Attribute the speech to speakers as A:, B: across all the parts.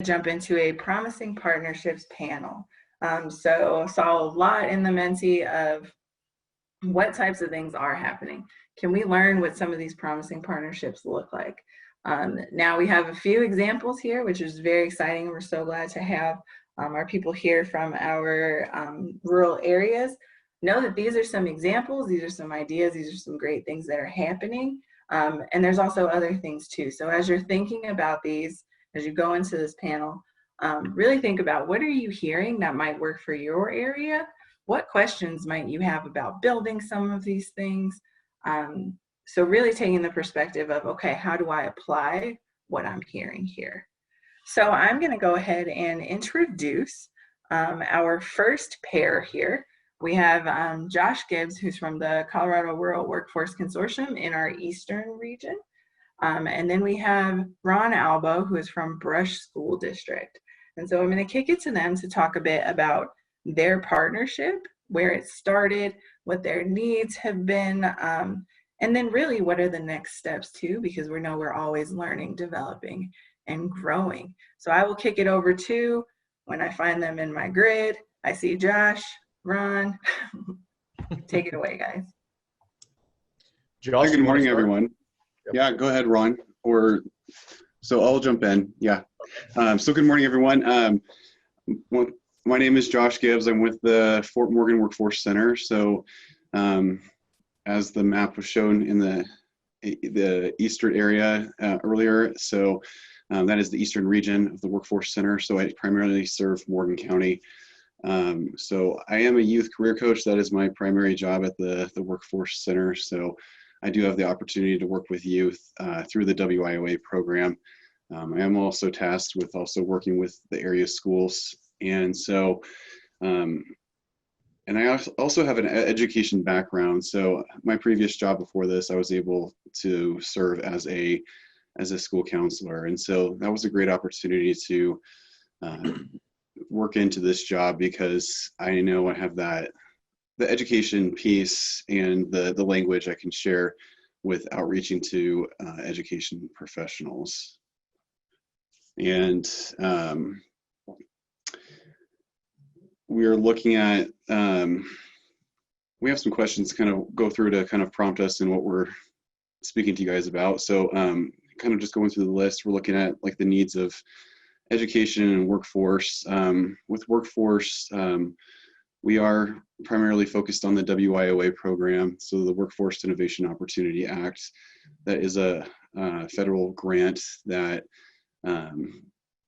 A: jump into a promising partnerships panel. So saw a lot in the Menti of what types of things are happening. Can we learn what some of these promising partnerships look like? Now we have a few examples here, which is very exciting. We're so glad to have our people here from our rural areas. Know that these are some examples, these are some ideas, these are some great things that are happening. And there's also other things too. So as you're thinking about these, as you go into this panel, really think about what are you hearing that might work for your area? What questions might you have about building some of these things? So really taking the perspective of, okay, how do I apply what I'm hearing here? So I'm gonna go ahead and introduce our first pair here. We have Josh Gibbs, who's from the Colorado Rural Workforce Consortium in our Eastern region. And then we have Ron Albo, who is from Brush School District. And so I'm gonna kick it to them to talk a bit about their partnership, where it started, what their needs have been, and then really what are the next steps too, because we know we're always learning, developing, and growing. So I will kick it over to, when I find them in my grid, I see Josh, Ron. Take it away, guys.
B: Josh, good morning, everyone. Yep. Yeah, go ahead, Ron. So I'll jump in. Yeah. So good morning, everyone. My name is Josh Gibbs. I'm with the Fort Morgan Workforce Center. So as the map was shown in the eastern area earlier, so that is the eastern region of the Workforce Center. So I primarily serve Morgan County. So I am a youth career coach. That is my primary job at the Workforce Center. So I do have the opportunity to work with youth through the WIOA program. I am also tasked with also working with the area schools. And so, and I also have an education background. So my previous job before this, I was able to serve as a school counselor. And so that was a great opportunity to work into this job, because I know I have the education piece and the language I can share with outreaching to education professionals. And we are looking at, we have some questions to kind of go through to kind of prompt us in what we're speaking to you guys about. So kind of just going through the list, we're looking at like the needs of education and workforce. With workforce, we are primarily focused on the WIOA program, so the Workforce Innovation Opportunity Act. That is a federal grant that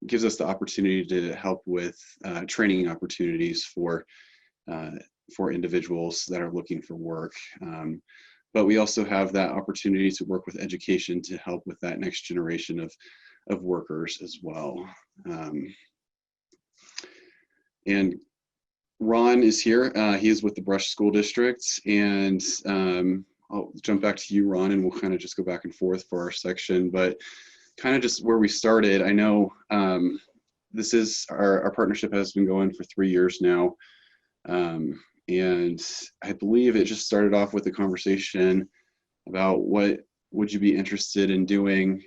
B: gives us the opportunity to help with training opportunities for individuals that are looking for work. But we also have that opportunity to work with education to help with that next generation of workers as well. And Ron is here. He is with the Brush School District, and I'll jump back to you, Ron, and we'll kind of just go back and forth for our section. But kind of just where we started, I know this is our partnership has been going for 3 years now. And I believe it just started off with a conversation about what would you be interested in doing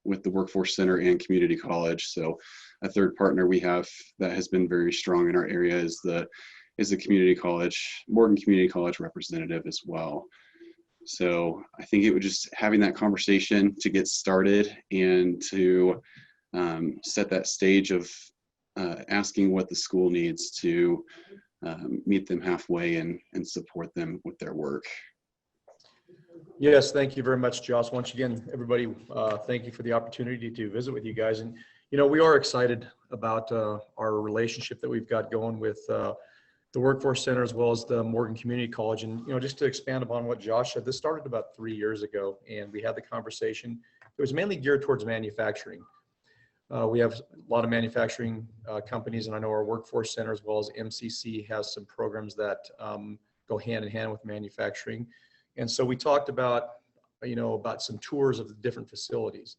B: with the Workforce Center and Community College. So a third partner we have that has been very strong in our area is the Community College, Morgan Community College representative as well. So I think it would just having that conversation to get started and to set that stage of asking what the school needs to meet them halfway and support them with their work.
C: Yes, thank you very much, Josh. Once again, everybody, thank you for the opportunity to visit with you guys. And, you know, we are excited about our relationship that we've got going with the Workforce Center as well as the Morgan Community College. And, you know, just to expand upon what Josh said, this started about 3 years ago, and we had the conversation. It was mainly geared towards manufacturing. We have a lot of manufacturing companies, and I know our Workforce Center as well as MCC has some programs that go hand in hand with manufacturing. And so we talked about, you know, about some tours of the different facilities.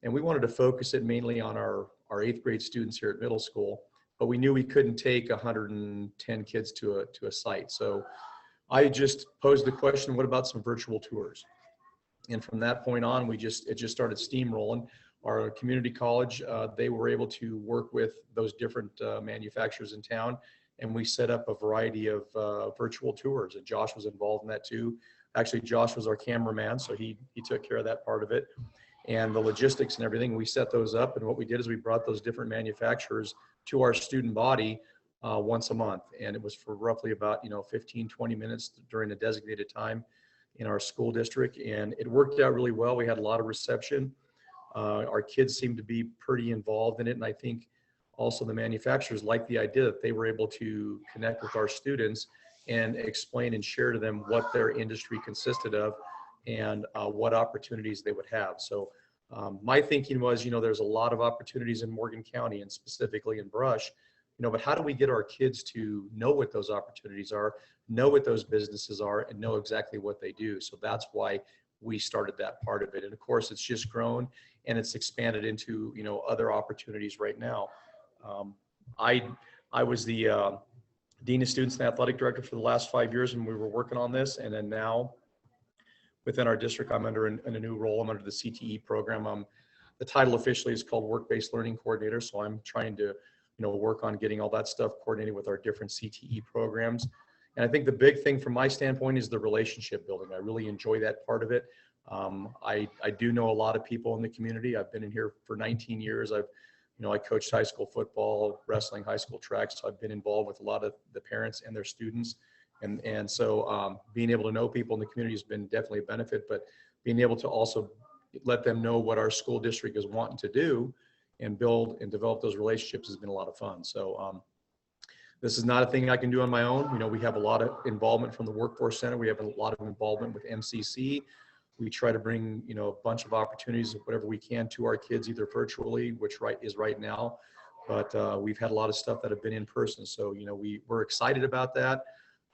C: And we wanted to focus it mainly on our 8th grade students here at middle school, but we knew we couldn't take 110 kids to a site. So I just posed the question, what about some virtual tours? And from that point on, it just started steamrolling. our community college, they were able to work with those different manufacturers in town, and we set up a variety of virtual tours, and Josh was involved in that too. Actually, Josh was our cameraman, so he took care of that part of it. And the logistics and everything, we set those up. And what we did is we brought those different manufacturers to our student body once a month. And it was for roughly about, 15, 20 minutes during a designated time in our school district. And it worked out really well. We had a lot of reception. Our kids seemed to be pretty involved in it. And I think also the manufacturers liked the idea that they were able to connect with our students and explain and share to them what their industry consisted of and what opportunities they would have. So my thinking was, there's a lot of opportunities in Morgan County and specifically in Brush, but how do we get our kids to know what those opportunities are, know what those businesses are, and know exactly what they do? So that's why we started that part of it. And of course, it's just grown and it's expanded into, other opportunities right now. I was the Dean of Students and Athletic Director for the last 5 years, and we were working on this. And then now within our district, I'm under in a new role. I'm under the CTE program. The title officially is called Work-Based Learning Coordinator. So I'm trying to, work on getting all that stuff coordinated with our different CTE programs. And I think the big thing from my standpoint is the relationship building. I really enjoy that part of it. I do know a lot of people in the community. I've been in here for 19 years. I coached high school football, wrestling, high school track. So I've been involved with a lot of the parents and their students. And so being able to know people in the community has been definitely a benefit, but being able to also let them know what our school district is wanting to do and build and develop those relationships has been a lot of fun. So this is not a thing I can do on my own. We have a lot of involvement from the Workforce Center. We have a lot of involvement with MCC. We try to bring, a bunch of opportunities, whatever we can, to our kids, either virtually, which is right now, but we've had a lot of stuff that have been in person. So, we're excited about that.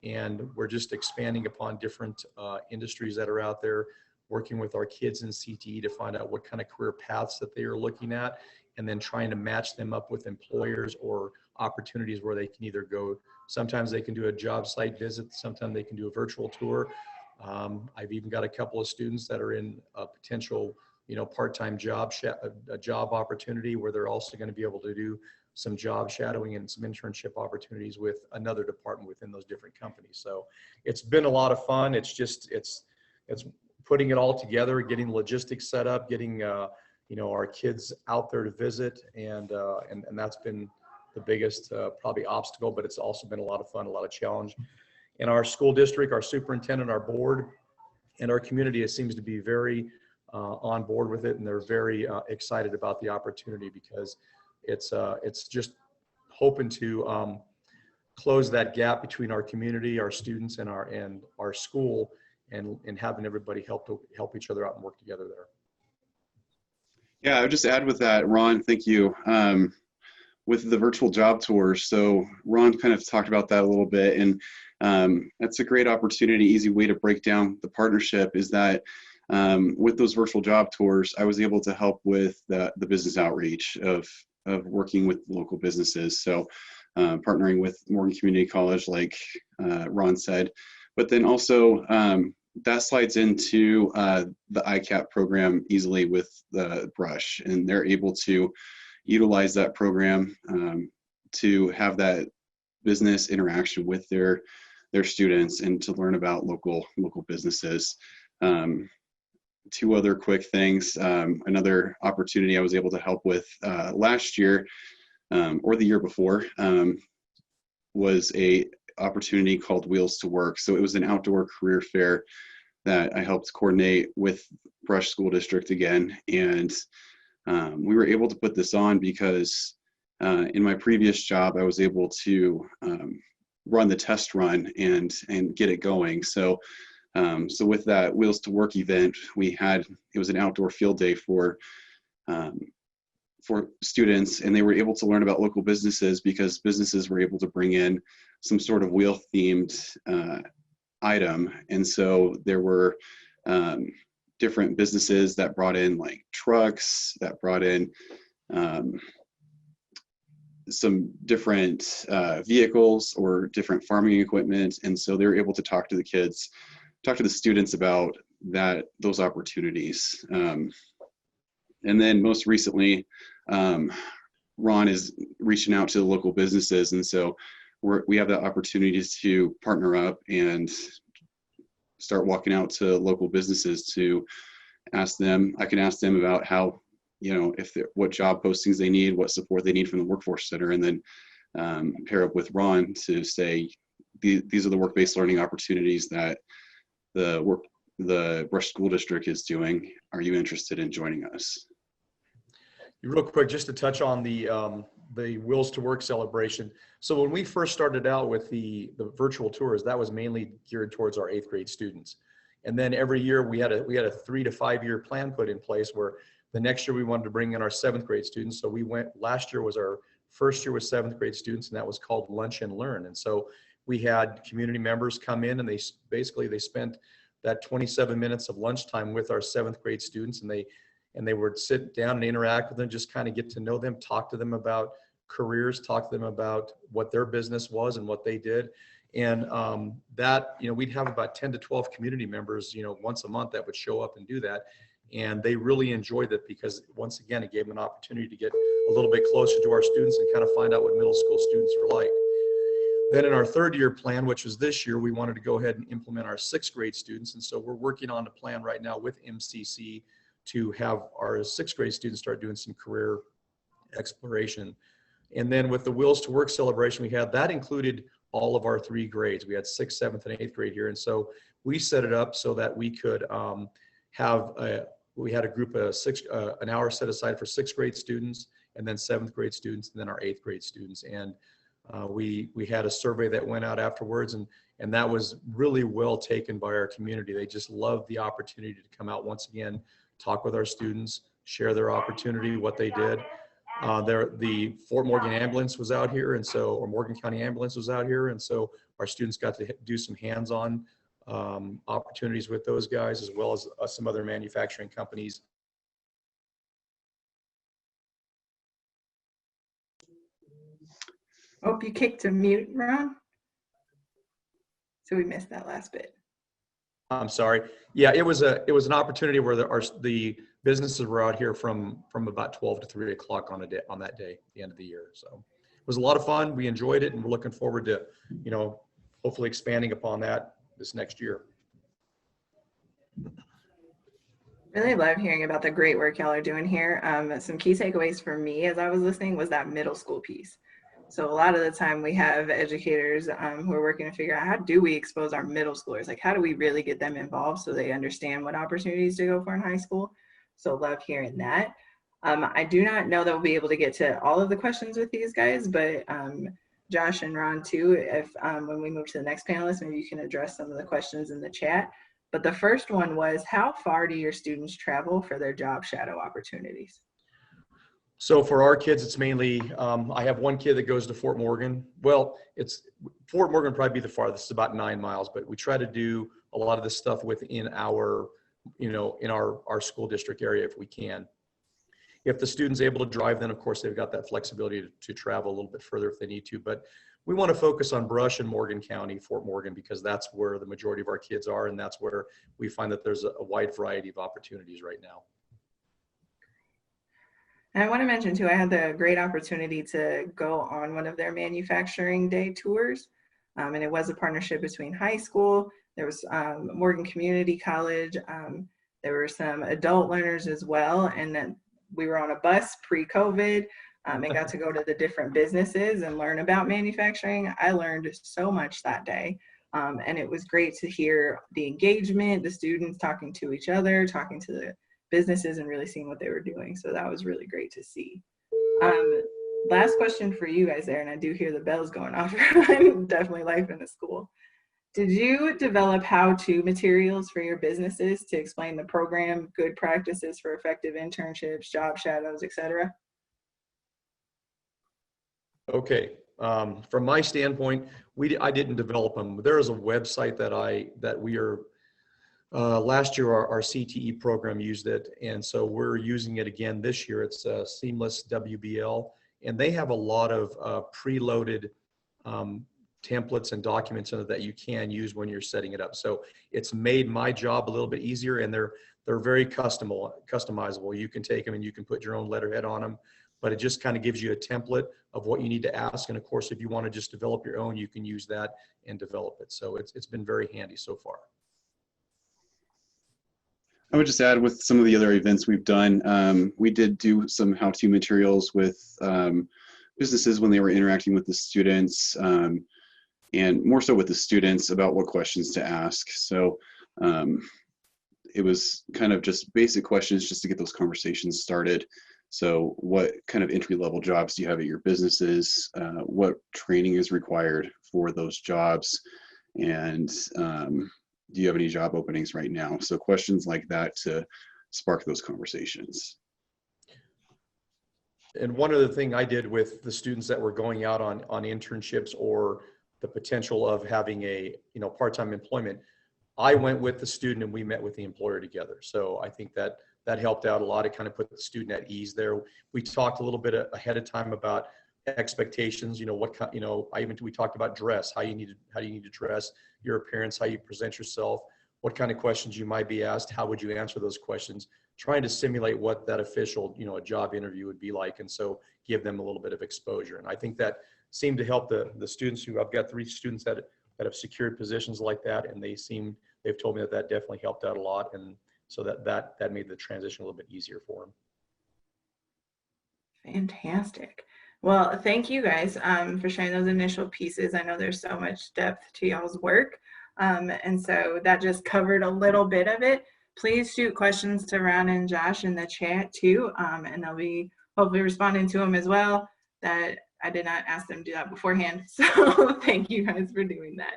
C: And we're just expanding upon different industries that are out there, working with our kids in CTE to find out what kind of career paths that they are looking at, and then trying to match them up with employers or opportunities where they can either go. Sometimes they can do a job site visit. Sometimes they can do a virtual tour. I've even got a couple of students that are in a potential, part-time a job opportunity where they're also going to be able to do some job shadowing and some internship opportunities with another department within those different companies. So it's been a lot of fun. It's just, it's putting it all together, getting logistics set up, getting, our kids out there to visit. And that's been the biggest, probably obstacle, but it's also been a lot of fun, a lot of challenge. In our school district, our superintendent, our board, and our community seems to be very on board with it. And they're very excited about the opportunity because it's just hoping to close that gap between our community, our students, and our school, and having everybody help each other out and work together there.
B: Yeah, I would just add with that, Ron, thank you. With the virtual job tours, so Ron kind of talked about that a little bit, and that's a great opportunity, easy way to break down the partnership is that with those virtual job tours, I was able to help with the business outreach of working with local businesses. So partnering with Morgan Community College, like Ron said, but then also that slides into the ICAP program easily with the Brush, and they're able to utilize that program to have that business interaction with their students and to learn about local businesses. Two other quick things. Another opportunity I was able to help with last year or the year before was a opportunity called Wheels to Work. So it was an outdoor career fair that I helped coordinate with Brush School District again. And we were able to put this on because in my previous job, I was able to run the test run and get it going. So with that Wheels to Work event, it was an outdoor field day for students, and they were able to learn about local businesses because businesses were able to bring in some sort of wheel themed item. And so there were different businesses that brought in like trucks, that brought in some different vehicles or different farming equipment. And so they were able to talk to the students about those opportunities. And then most recently, Ron is reaching out to the local businesses. And so we have the opportunities to partner up and start walking out to local businesses to ask them. I can ask them about how, what job postings they need, what support they need from the Workforce Center, and then pair up with Ron to say, these are the work-based learning opportunities that the Rush School District is doing. Are you interested in joining us?
C: Real quick, just to touch on the Wheels to Work celebration. So when we first started out with the virtual tours, that was mainly geared towards our 8th grade students. And then every year we had a 3 to 5 year plan put in place where the next year we wanted to bring in our 7th grade students. So last year was our first year with 7th grade students, and that was called Lunch and Learn. And so we had community members come in, and they spent that 27 minutes of lunchtime with our 7th grade students, and they would sit down and interact with them, just kind of get to know them, talk to them about careers, talk to them about what their business was and what they did. And we'd have about 10 to 12 community members, once a month that would show up and do that. And they really enjoyed it because, once again, it gave them an opportunity to get a little bit closer to our students and kind of find out what middle school students were like. Then in our 3rd year plan, which was this year, we wanted to go ahead and implement our 6th grade students. And so we're working on a plan right now with MCC to have our 6th grade students start doing some career exploration. And then with the Wheels to Work celebration we had, that included all of our 3 grades. We had 6th, 7th, and 8th grade here. And so we set it up so that we could we had a group of an hour set aside for 6th grade students, and then 7th grade students, and then our 8th grade students. And we had a survey that went out afterwards, and that was really well taken by our community. They just loved the opportunity to come out once again, talk with our students, share their opportunity, what they did. The Fort Morgan ambulance was out here, or Morgan County ambulance was out here. And so our students got to do some hands-on opportunities with those guys, as well as some other manufacturing companies.
A: Oh, you kicked to mute, Ron. So we missed that last bit.
C: I'm sorry. Yeah, it was an opportunity where the businesses were out here from about 12 to 3 o'clock on that day, the end of the year. So it was a lot of fun. We enjoyed it, and we're looking forward to, hopefully expanding upon that this next year.
A: Really love hearing about the great work y'all are doing here. Some key takeaways for me as I was listening was that middle school piece. So a lot of the time we have educators who are working to figure out, how do we expose our middle schoolers? Like, how do we really get them involved so they understand what opportunities to go for in high school? So love hearing that. I do not know that we'll be able to get to all of the questions with these guys, but Josh and Ron too, if when we move to the next panelist, maybe you can address some of the questions in the chat. But the first one was, how far do your students travel for their job shadow opportunities?
C: So for our kids, it's mainly, I have one kid that goes to Fort Morgan. Well, Fort Morgan would probably be the farthest, it's about 9 miles, but we try to do a lot of this stuff within our, in our school district area if we can. If the student's able to drive, then of course they've got that flexibility to travel a little bit further if they need to. But we want to focus on Brush and Morgan County, Fort Morgan, because that's where the majority of our kids are, and that's where we find that there's a wide variety of opportunities right now.
A: And I want to mention too, I had the great opportunity to go on one of their manufacturing day tours. And it was a partnership between high school. There was Morgan Community College. There were some adult learners as well. And then we were on a bus pre-COVID and got to go to the different businesses and learn about manufacturing. I learned so much that day. And it was great to hear the engagement, the students talking to each other, talking to the businesses, and really seeing what they were doing. So that was really great to see. Last question for you guys there, and I do hear the bells going off. Definitely life in the school. Did you develop how-to materials for your businesses to explain the program, good practices for effective internships, job shadows, etc.?
C: Okay, from my standpoint, I didn't develop them. There is a website that we are. Last year, our CTE program used it, and so we're using it again this year. It's Seamless WBL, and they have a lot of preloaded templates and documents in it that you can use when you're setting it up. So it's made my job a little bit easier, and they're they're very customizable. You can take them and you can put your own letterhead on them, but it just kind of gives you a template of what you need to ask. And of course, if you want to just develop your own, you can use that and develop it. So it's been very handy so far.
B: I would just add, with some of the other events we've done, we did do some how-to materials with businesses when they were interacting with the students, and more so with the students about what questions to ask. So it was kind of just basic questions just to get those conversations started. So what kind of entry-level jobs do you have at your businesses? What training is required for those jobs? And do you have any job openings right now? So questions like that to spark those conversations.
C: And one other thing I did with the students that were going out on internships or the potential of having a part-time employment, I went with the student and we met with the employer together. So I think that helped out a lot. It kind of put the student at ease there. We talked a little bit ahead of time about expectations. We talked about dress, how do you need to dress, your appearance, how you present yourself, what kind of questions you might be asked, how would you answer those questions, trying to simulate what that official, a job interview would be like. And so give them a little bit of exposure. And I think that seemed to help the students I've got 3 students that have secured positions like that. And they've told me that definitely helped out a lot. And so that made the transition a little bit easier for them.
A: Fantastic. Well, thank you guys for sharing those initial pieces. I know there's so much depth to y'all's work. And so that just covered a little bit of it. Please shoot questions to Ron and Josh in the chat too. And they'll be hopefully responding to them as well. That I did not ask them to do that beforehand. So thank you guys for doing that.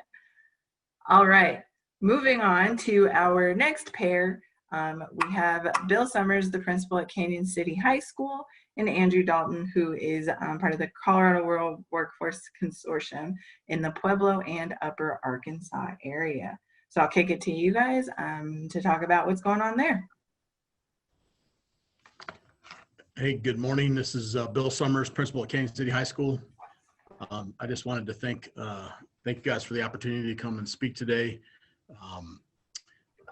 A: All right, moving on to our next pair. We have Bill Summers, the principal at Canyon City High School, and Andrew Dalton, who is part of the Colorado Rural Workforce Consortium in the Pueblo and Upper Arkansas area. So I'll kick it to you guys to talk about what's going on there.
D: Hey, good morning. This is Bill Summers, principal at Canyon City High School. I just wanted to thank you guys for the opportunity to come and speak today.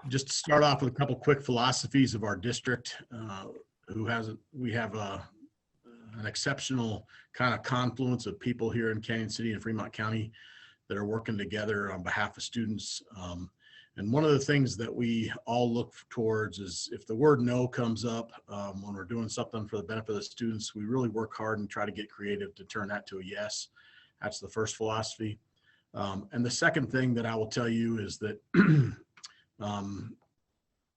D: Just to start off with a couple quick philosophies of our district. We have an exceptional kind of confluence of people here in Canyon City and Fremont County that are working together on behalf of students. And one of the things that we all look towards is if the word no comes up when we're doing something for the benefit of the students, we really work hard and try to get creative to turn that to a yes. That's the first philosophy. And the second thing that I will tell you is that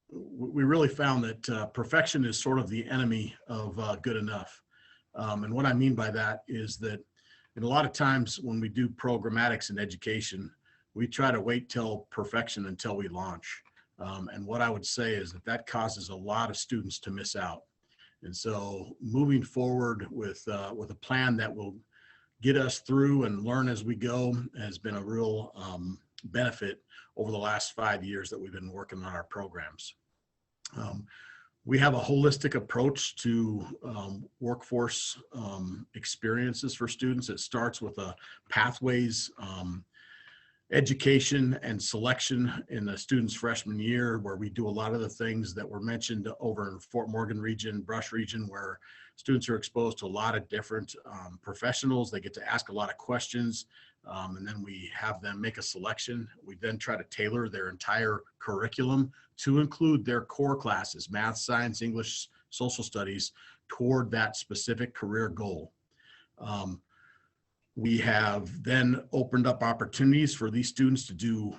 D: we really found that perfection is sort of the enemy of good enough. And what I mean by that is that a lot of times when we do programmatics in education, we try to wait till perfection until we launch. And what I would say is that causes a lot of students to miss out. And so moving forward with a plan that will get us through and learn as we go has been a real benefit over the last 5 years that we've been working on our programs. We have a holistic approach to workforce experiences for students. It starts with a pathways education and selection in the student's freshman year, where we do a lot of the things that were mentioned over in Fort Morgan region, Brush region, where students are exposed to a lot of different professionals. They get to ask a lot of questions, and then we have them make a selection. We then try to tailor their entire curriculum to include their core classes, math, science, English, social studies, toward that specific career goal. We have then opened up opportunities for these students to do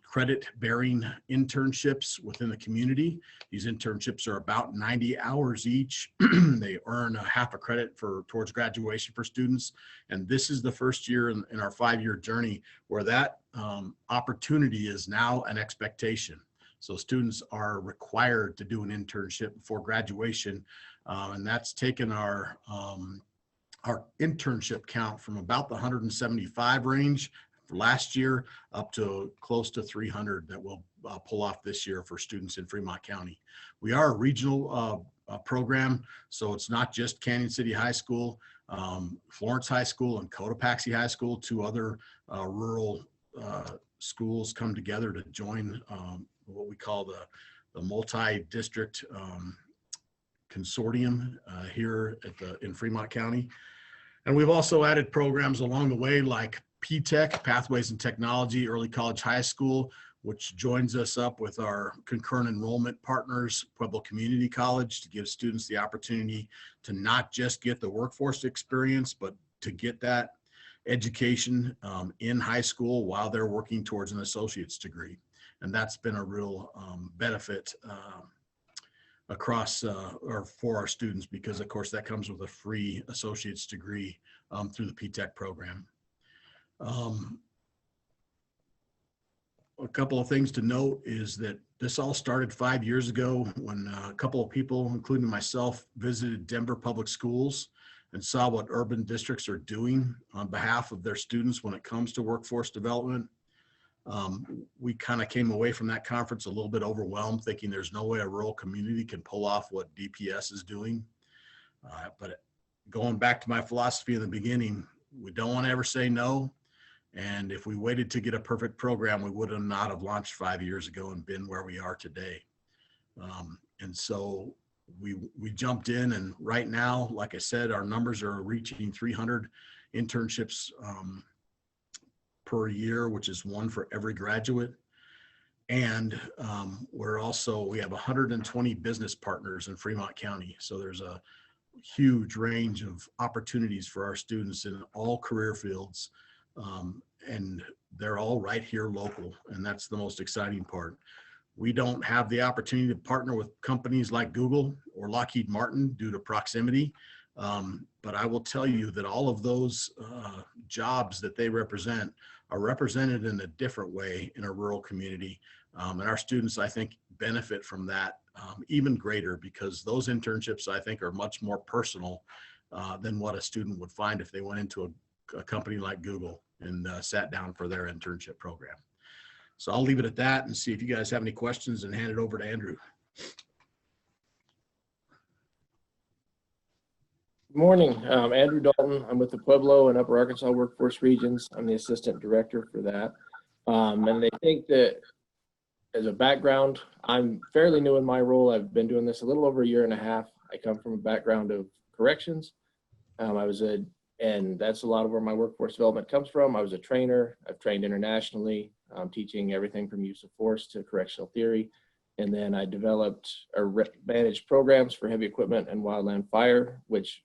D: credit-bearing internships within the community. These internships are about 90 hours each. They earn half a credit towards graduation for students. And this is the first year in our 5-year journey where that opportunity is now an expectation. So students are required to do an internship before graduation. And that's taken our internship count from about the 175 range for last year up to close to 300 that we'll pull off this year for students in Fremont County. We are a regional program, so it's not just Canyon City High School, Florence High School and Cotopaxi High School, 2 other rural schools come together to join what we call the the multi-district consortium here in Fremont County. And we've also added programs along the way like P-Tech, Pathways in Technology, Early College High School, which joins us up with our concurrent enrollment partners, Pueblo Community College, to give students the opportunity to not just get the workforce experience, but to get that education in high school while they're working towards an associate's degree. And that's been a real benefit across or for our students, because of course that comes with a free associate's degree through the P-Tech program. A couple of things to note is that this all started 5 years ago when a couple of people, including myself, visited Denver Public Schools and saw what urban districts are doing on behalf of their students when it comes to workforce development. We kind of came away from that conference a little bit overwhelmed, thinking there's no way a rural community can pull off what DPS is doing. But going back to my philosophy in the beginning, we don't want to ever say no. And if we waited to get a perfect program, we would not have launched 5 years ago and been where we are today. And so we jumped in, and right now, like I said, our numbers are reaching 300 internships per year, which is one for every graduate. And we have 120 business partners in Fremont County. So there's a huge range of opportunities for our students in all career fields. And they're all right here local. And that's the most exciting part. We don't have the opportunity to partner with companies like Google or Lockheed Martin due to proximity. But I will tell you that all of those jobs that they represent are represented in a different way in a rural community. And our students, I think, benefit from that even greater, because those internships, I think, are much more personal than what a student would find if they went into a company like Google and sat down for their internship program. So I'll leave it at that and see if you guys have any questions and hand it over to Andrew.
E: Good morning, Andrew Dalton. I'm with the Pueblo and Upper Arkansas Workforce Regions. I'm the Assistant Director for that. And I think that as a background, I'm fairly new in my role. I've been doing this a little over a year and a half. I come from a background of corrections. And that's a lot of where my workforce development comes from. I was a trainer. I've trained internationally, teaching everything from use of force to correctional theory. And then I developed or managed programs for heavy equipment and wildland fire, which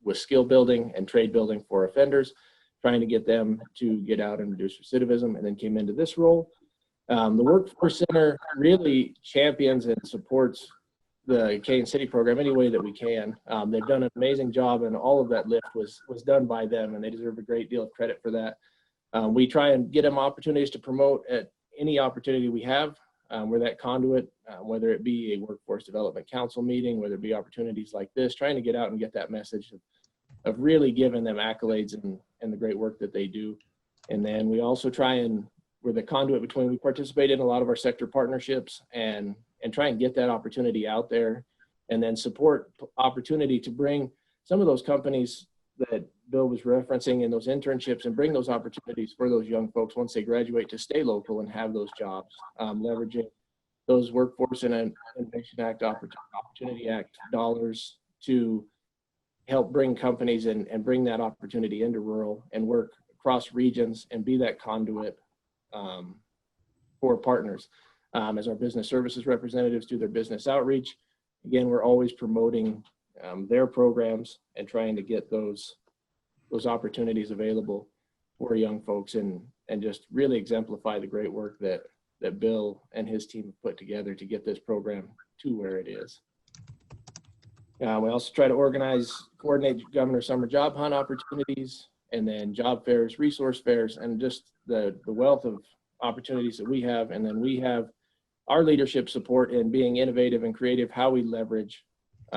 E: was skill building and trade building for offenders, trying to get them to get out and reduce recidivism, and then came into this role. The Workforce Center really champions and supports the Kane City program any way that we can. They've done an amazing job, and all of that lift was done by them, and they deserve a great deal of credit for that. We try and get them opportunities to promote at any opportunity we have. We're that conduit, whether it be a workforce development council meeting, whether it be opportunities like this, trying to get out and get that message of really giving them accolades and the great work that they do. And then we also we're the conduit between, we participate in a lot of our sector partnerships and try and get that opportunity out there, and then support opportunity to bring some of those companies that Bill was referencing in those internships and bring those opportunities for those young folks once they graduate to stay local and have those jobs, leveraging those Workforce and Innovation Act, Opportunity Act dollars to help bring companies and bring that opportunity into rural and work across regions and be that conduit for partners. As our business services representatives do their business outreach, again, we're always promoting their programs and trying to get those opportunities available for young folks and just really exemplify the great work that Bill and his team have put together to get this program to where it is. We also try to coordinate Governor Summer Job Hunt opportunities, and then job fairs, resource fairs, and just the wealth of opportunities that we have. And then we have our leadership support in being innovative and creative, how we leverage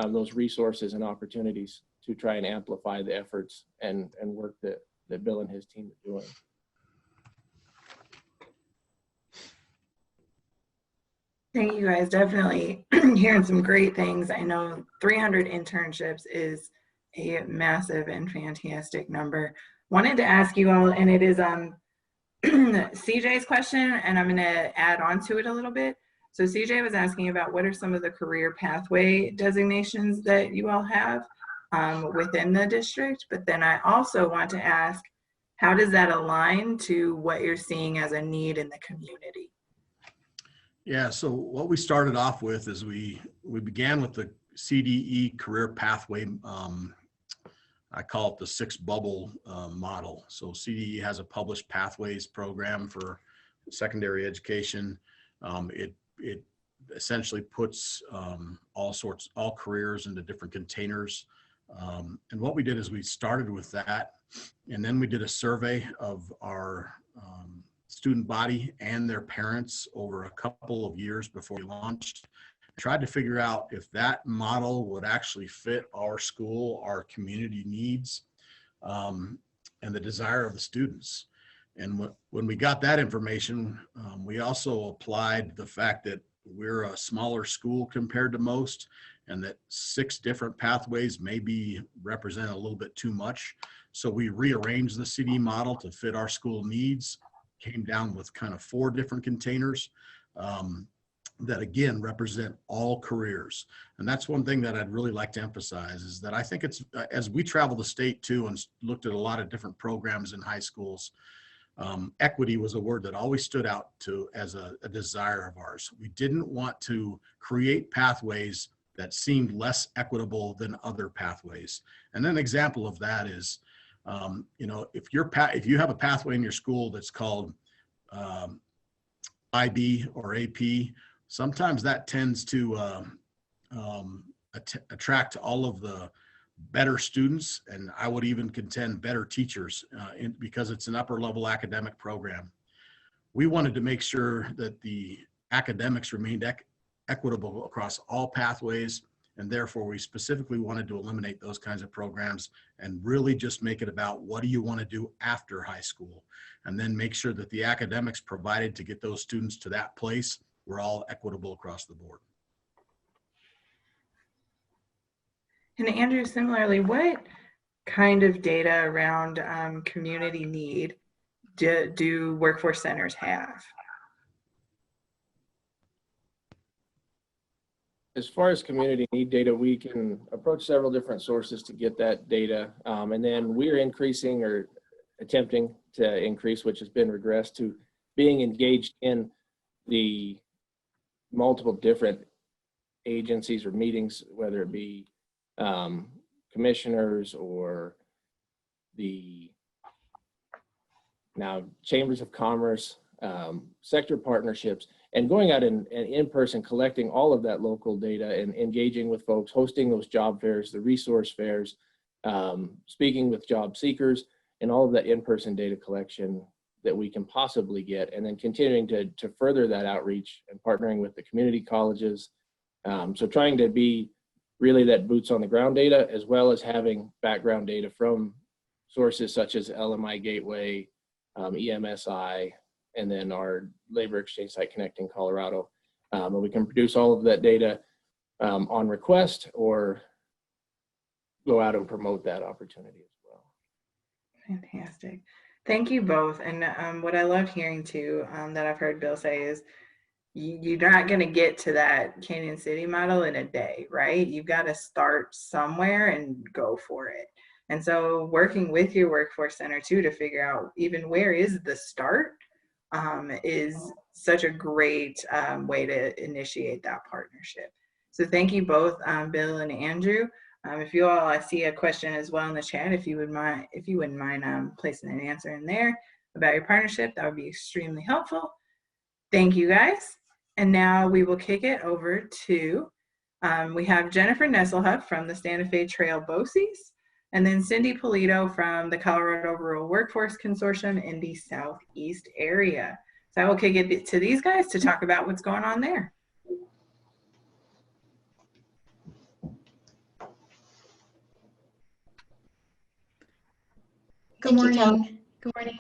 E: those resources and opportunities to try and amplify the efforts and work that Bill and his team are doing.
A: Thank you guys. Definitely hearing some great things. I know 300 internships is a massive and fantastic number. Wanted to ask you all, and it is CJ's question, and I'm going to add on to it a little bit. So CJ was asking about what are some of the career pathway designations that you all have within the district, but then I also want to ask, how does that align to what you're seeing as a need in the community?
D: Yeah, so what we started off with is we began with the CDE career pathway. I call it the 6-bubble model. So CDE has a published pathways program for secondary education. It essentially puts all careers into different containers. And what we did is we started with that, and then we did a survey of our student body and their parents over a couple of years before we launched. Tried to figure out if that model would actually fit our school, our community needs, and the desire of the students. And when we got that information, we also applied the fact that we're a smaller school compared to most, and that 6 different pathways maybe represent a little bit too much. So we rearranged the CD model to fit our school needs, came down with kind of 4 different containers that again represent all careers. And that's one thing that I'd really like to emphasize, is that I think it's, as we travel the state too and looked at a lot of different programs in high schools, equity was a word that always stood out to as a desire of ours. We didn't want to create pathways that seemed less equitable than other pathways. And an example of that is, if you have a pathway in your school that's called IB or AP, sometimes that tends to attract all of the better students, and I would even contend better teachers, because it's an upper level academic program. We wanted to make sure that the academics remained equitable across all pathways, and therefore we specifically wanted to eliminate those kinds of programs and really just make it about what do you want to do after high school, and then make sure that the academics provided to get those students to that place were all equitable across the board.
A: And Andrew, similarly, what kind of data around community need do workforce centers have?
E: As far as community need data, we can approach several different sources to get that data. And then we're increasing, or attempting to increase, which has been regressed, to being engaged in the multiple different agencies or meetings, whether it be commissioners or the now chambers of commerce, sector partnerships, and going out and in person collecting all of that local data and engaging with folks, hosting those job fairs, the resource fairs, speaking with job seekers, and all of that in-person data collection that we can possibly get, and then continuing to further that outreach and partnering with the community colleges. So trying to be really that boots on the ground data, as well as having background data from sources such as LMI Gateway, EMSI, and then our labor exchange site Connect in Colorado. And we can produce all of that data on request, or go out and promote that opportunity as well.
A: Fantastic. Thank you both. And what I love hearing too, that I've heard Bill say, is you're not going to get to that Canyon City model in a day, right? You've got to start somewhere and go for it. And so working with your workforce center too to figure out even where is the start is such a great way to initiate that partnership. So thank you both, Bill and Andrew. If you all, I see a question as well in the chat. If you wouldn't mind placing an answer in there about your partnership, that would be extremely helpful. Thank you guys. And now we will kick it over to, we have Jennifer Nesselhuff from the Santa Fe Trail BOCES, and then Cindy Polito from the Colorado Rural Workforce Consortium in the Southeast area. So I will kick it to these guys to talk about what's going on there.
F: Good morning. Good morning.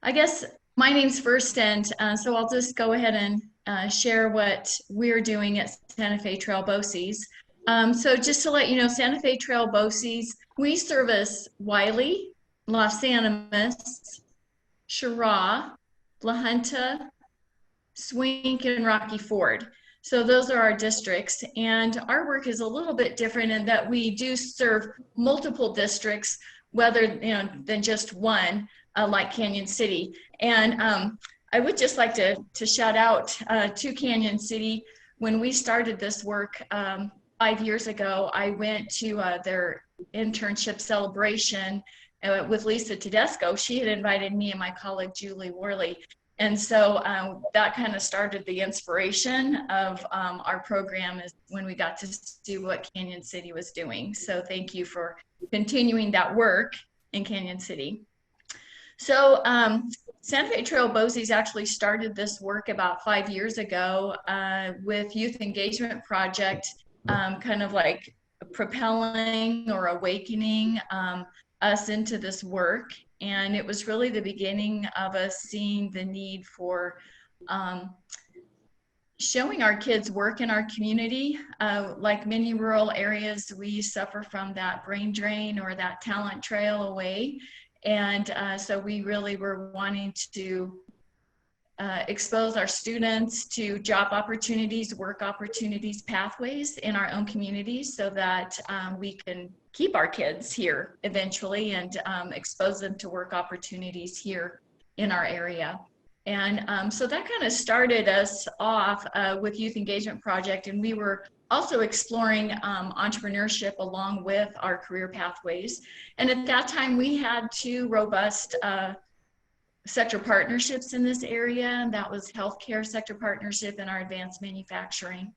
F: I guess my name's first, and so I'll just go ahead and share what we're doing at Santa Fe Trail BOCES. So just to let you know, Santa Fe Trail BOCES, we service Wiley, Los Animas, Chirac, La Junta, Swink, and Rocky Ford. So those are our districts, and our work is a little bit different in that we do serve multiple districts, whether than just one, like Canyon City. And I would just like to shout out to Canyon City. When we started this work 5 years ago, I went to their internship celebration with Lisa Tedesco. She had invited me and my colleague Julie Worley. And so that kind of started the inspiration of our program, is when we got to see what Canyon City was doing. So thank you for continuing that work in Canyon City. So Santa Fe Trail BOCES actually started this work about 5 years ago with Youth Engagement Project, kind of like propelling or awakening us into this work. And it was really the beginning of us seeing the need for showing our kids work in our community. Like many rural areas, we suffer from that brain drain or that talent trail away. And so we really were wanting to expose our students to job opportunities, work opportunities, pathways in our own communities, so that we can keep our kids here eventually and expose them to work opportunities here in our area. And so that kind of started us off with Youth Engagement Project, and we were also exploring entrepreneurship along with our career pathways. And at that time, we had 2 robust sector partnerships in this area, and that was healthcare sector partnership and our advanced manufacturing.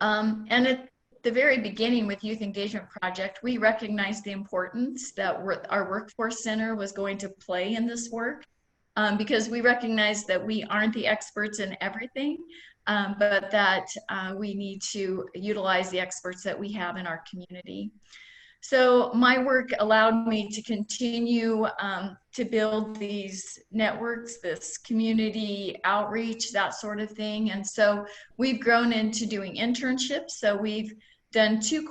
F: And at the very beginning with Youth Engagement Project, we recognized the importance that our workforce center was going to play in this work, because we recognized that we aren't the experts in everything, but that we need to utilize the experts that we have in our community. So my work allowed me to continue to build these networks, this community outreach, that sort of thing. And so we've grown into doing internships. So we've done 2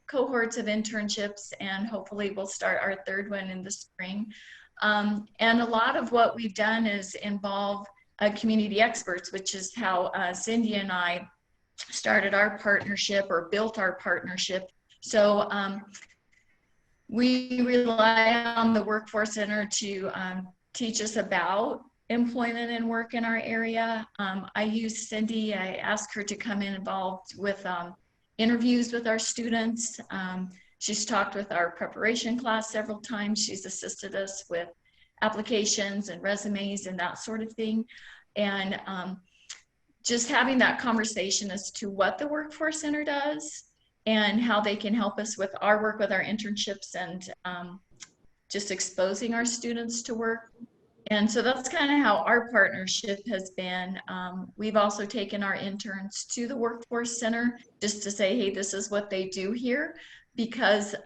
F: cohorts of internships, and hopefully we'll start our 3rd one in the spring. And a lot of what we've done is involve community experts, which is how Cindy and I started our partnership, or built our partnership. So we rely on the Workforce Center to teach us about employment and work in our area. I use Cindy, I asked her to come in involved with interviews with our students. She's talked with our preparation class several times. She's assisted us with applications and resumes and that sort of thing. And just having that conversation as to what the Workforce Center does and how they can help us with our work with our internships, and just exposing our students to work. And so that's kind of how our partnership has been. We've also taken our interns to the Workforce Center just to say, hey, this is what they do here, because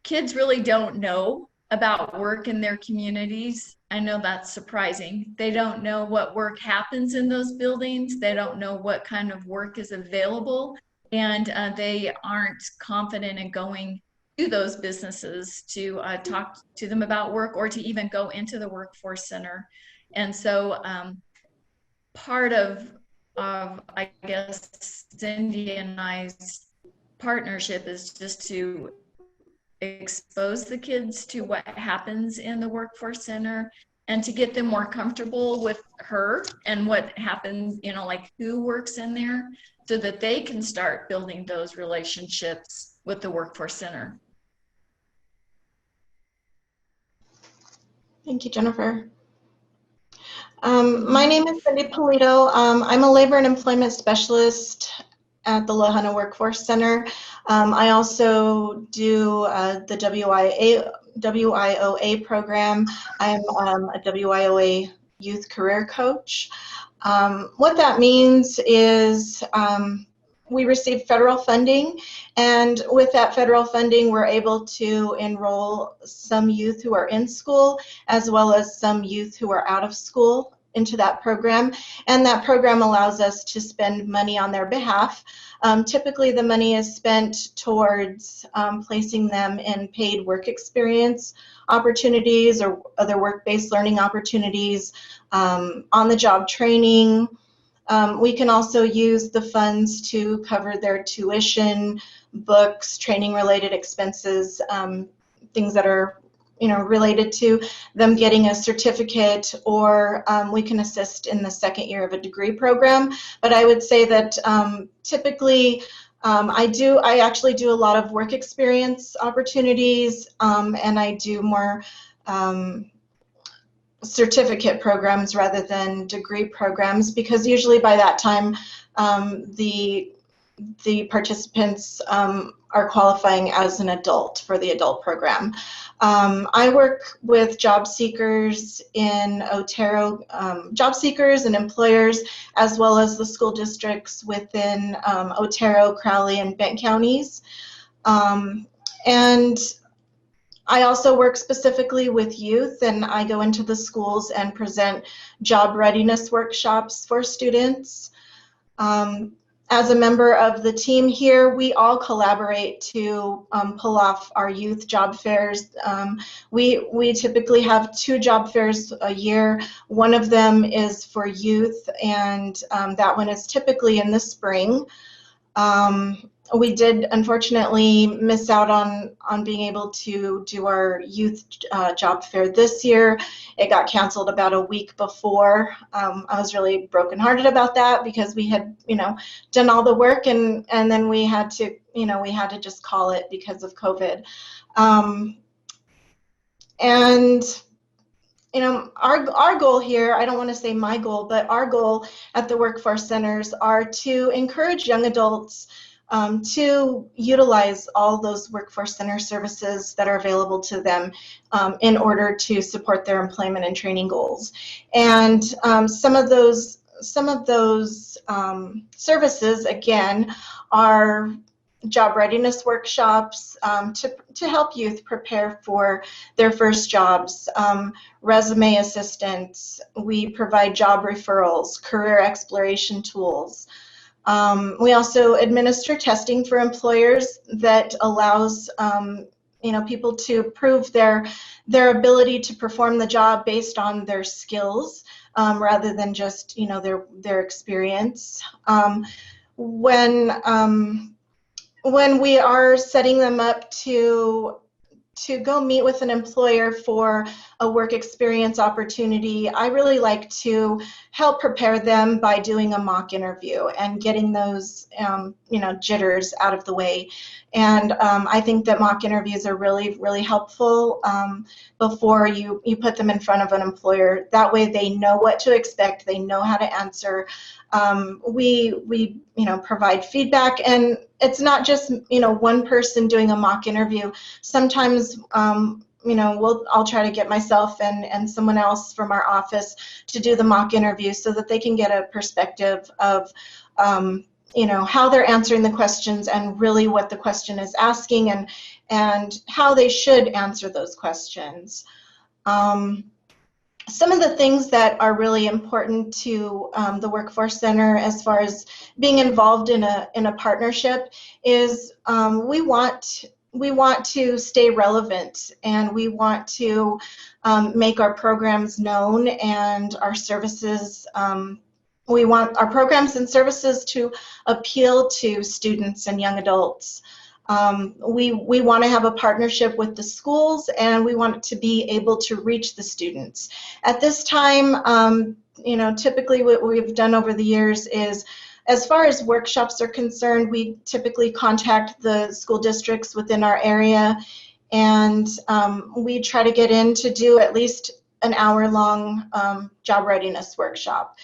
F: kids really don't know about work in their communities. I know that's surprising. They don't know what work happens in those buildings. They don't know what kind of work is available, and they aren't confident in going to those businesses to talk to them about work, or to even go into the Workforce Center. And so part of I guess Cindy and I's partnership is just to expose the kids to what happens in the Workforce Center, and to get them more comfortable with her and what happens, like who works in there, so that they can start building those relationships with the Workforce Center.
G: Thank you, Jennifer. My name is Cindy Polito. I'm a labor and employment specialist at the Lahana Workforce Center. I also do the WIOA program. I'm a WIOA youth career coach. What that means is we receive federal funding, and with that federal funding, we're able to enroll some youth who are in school, as well as some youth who are out of school into that program, and that program allows us to spend money on their behalf. Typically, the money is spent towards placing them in paid work experience opportunities or other work-based learning opportunities, on-the-job training. We can also use the funds to cover their tuition, books, training-related expenses, things that are related to them getting a certificate, or we can assist in the second year of a degree program. But I would say that typically I actually do a lot of work experience opportunities, and I do more certificate programs rather than degree programs, because usually by that time the participants are qualifying as an adult for the adult program. I work with job seekers in Otero, job seekers and employers, as well as the school districts within Otero, Crowley, and Bent counties. And I also work specifically with youth, and I go into the schools and present job readiness workshops for students. As a member of the team here, we all collaborate to pull off our youth job fairs. We typically have 2 job fairs a year. One of them is for youth, and that one is typically in the spring. We did unfortunately miss out on being able to do our youth job fair this year. It got canceled about a week before. I was really brokenhearted about that, because we had done all the work, and then we had to just call it because of COVID. And our goal here, I don't want to say my goal, but our goal at the workforce centers are to encourage young adults to utilize all those workforce center services that are available to them in order to support their employment and training goals. And some of those services, again, are job readiness workshops to help youth prepare for their first jobs, resume assistance. We provide job referrals, career exploration tools. We also administer testing for employers that allows people to prove their ability to perform the job based on their skills rather than just their experience. When we are setting them up to go meet with an employer for a work experience opportunity, I really like to help prepare them by doing a mock interview and getting those jitters out of the way. And I think that mock interviews are really, really helpful before you put them in front of an employer. That way they know what to expect, they know how to answer. We provide feedback, and it's not just one person doing a mock interview. Sometimes I'll try to get myself and someone else from our office to do the mock interview so that they can get a perspective of how they're answering the questions and really what the question is asking, and how they should answer those questions. Some of the things that are really important to the Workforce Center as far as being involved in a partnership is we want to stay relevant, and we want to make our programs known and our services. We want our programs and services to appeal to students and young adults. We want to have a partnership with the schools, and we want to be able to reach the students. At this time, typically what we've done over the years is, as far as workshops are concerned, we typically contact the school districts within our area, and we try to get in to do at least an hour-long job readiness workshop.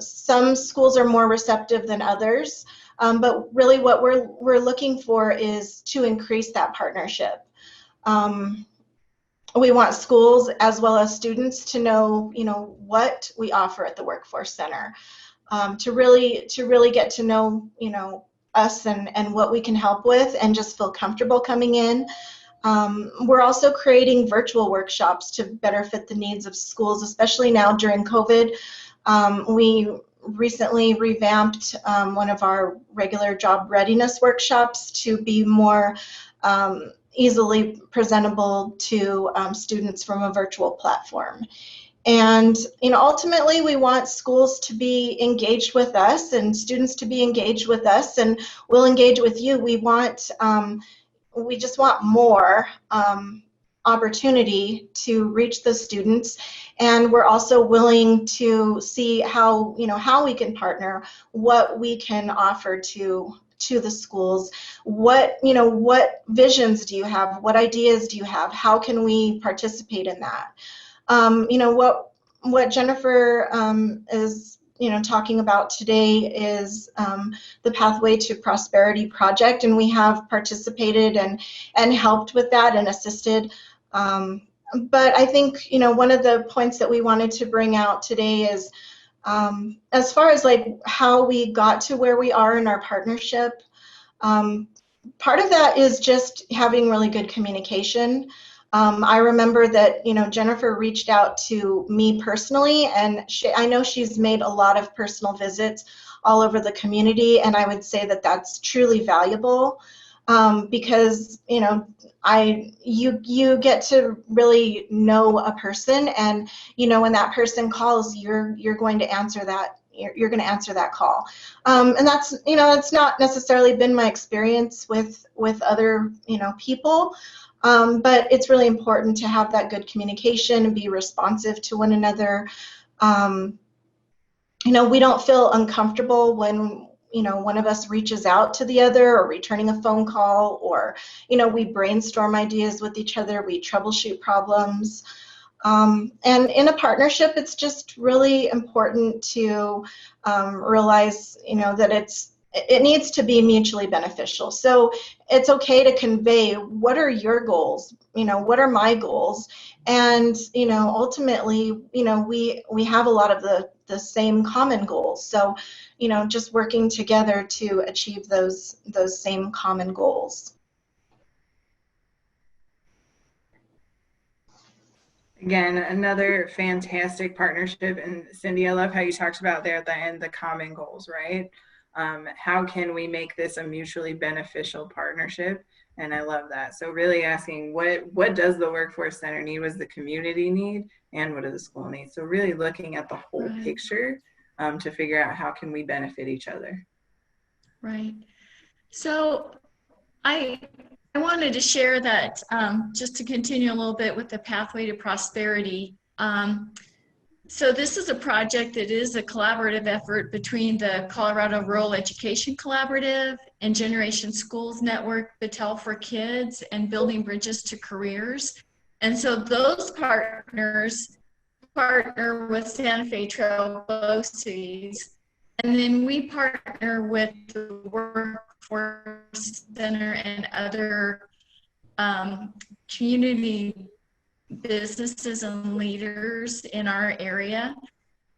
G: Some schools are more receptive than others. But really what we're looking for is to increase that partnership. We want schools as well as students to know, what we offer at the Workforce Center, to really get to know, us and what we can help with, and just feel comfortable coming in. We're also creating virtual workshops to better fit the needs of schools, especially now during COVID. We recently revamped one of our regular job readiness workshops to be more easily presentable to students from a virtual platform. And ultimately, we want schools to be engaged with us and students to be engaged with us, and we'll engage with you. We just want more opportunity to reach the students, and we're also willing to see how we can partner, what we can offer to the schools. What visions do you have? What ideas do you have? How can we participate in that? What Jennifer is talking about today is the Pathway to Prosperity project, and we have participated and helped with that and assisted. But I think one of the points that we wanted to bring out today is as far as like how we got to where we are in our partnership. Part of that is just having really good communication. I remember that Jennifer reached out to me personally, and I know she's made a lot of personal visits all over the community, and I would say that that's truly valuable because you get to really know a person, and when that person calls, you're going to answer that. You're going to answer that call, and that's it's not necessarily been my experience with other people. But it's really important to have that good communication and be responsive to one another. We don't feel uncomfortable when one of us reaches out to the other, or returning a phone call, or we brainstorm ideas with each other, we troubleshoot problems. And in a partnership, it's just really important to realize that it needs to be mutually beneficial. So it's okay to convey, what are your goals? What are my goals? And ultimately, we have a lot of the same common goals. So just working together to achieve those same common goals.
A: Again, another fantastic partnership. And Cindy, I love how you talked about there at the end, the common goals, right? How can we make this a mutually beneficial partnership? And I love that. So really asking, what does the Workforce Center need? What does the community need? And what does the school need? So really looking at the whole picture to figure out how can we benefit each other. Right.
F: So I wanted to share that just to continue a little bit with the Pathway to Prosperity. So this is a project that is a collaborative effort between the Colorado Rural Education Collaborative and Generation Schools Network, Battelle for Kids, and Building Bridges to Careers. And so those partners partner with Santa Fe Trail BOCES, and then we partner with the Workforce Center and other community businesses and leaders in our area.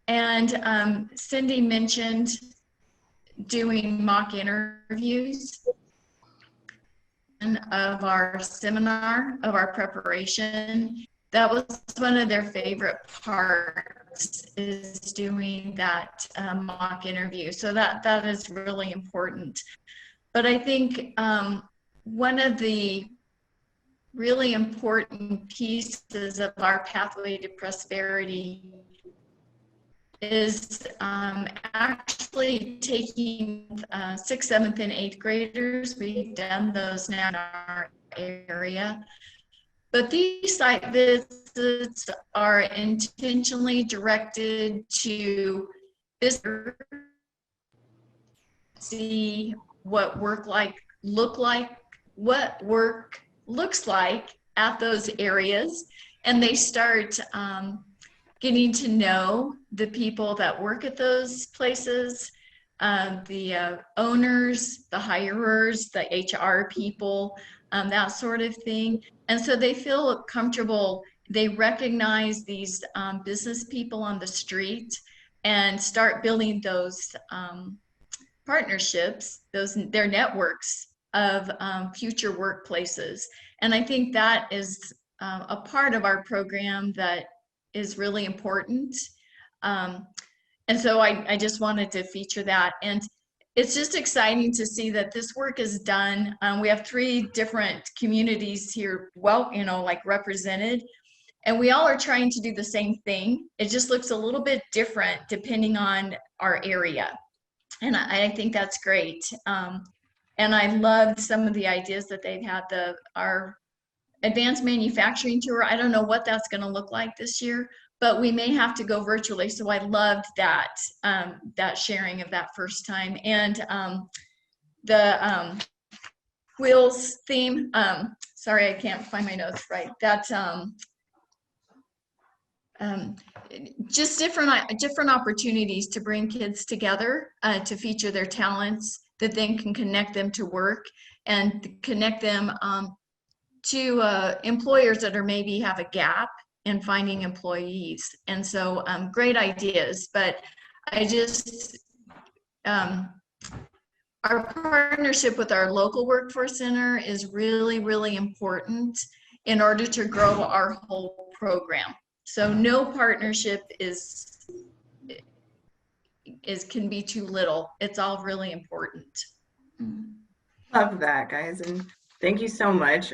F: And Cindy mentioned doing mock interviews of our seminar, of our preparation. That was one of their favorite parts, is doing that mock interview. So that is really important. But I think one of the really important pieces of our Pathway to Prosperity is actually taking 6th, 7th, and 8th graders. We've done those now in our area. But these site visits are intentionally directed to see what work looks like at those areas, and they start getting to know the people that work at those places, the owners, the hirers, the HR people, that sort of thing. And so they feel comfortable. They recognize these business people on the street and start building those partnerships, their networks of future workplaces. And I think that is a part of our program that is really important. And so I just wanted to feature that. And it's just exciting to see that this work is done. We have 3 different communities here, well, you know, like represented, and we all are trying to do the same thing. It just looks a little bit different depending on our area. And I think that's great. And I loved some of the ideas that they've had. Our advanced manufacturing tour, I don't know what that's going to look like this year, but we may have to go virtually. So I loved that, that sharing of that first time. And the wheels theme, sorry, I can't find my notes right. That just different opportunities to bring kids together, to feature their talents that then can connect them to work and connect them to employers that are maybe have a gap in finding employees. And so great ideas, but I just, our partnership with our local workforce center is really, really important in order to grow our whole program. So no partnership can be too little. It's all really important.
A: Love that, guys, and thank you so much.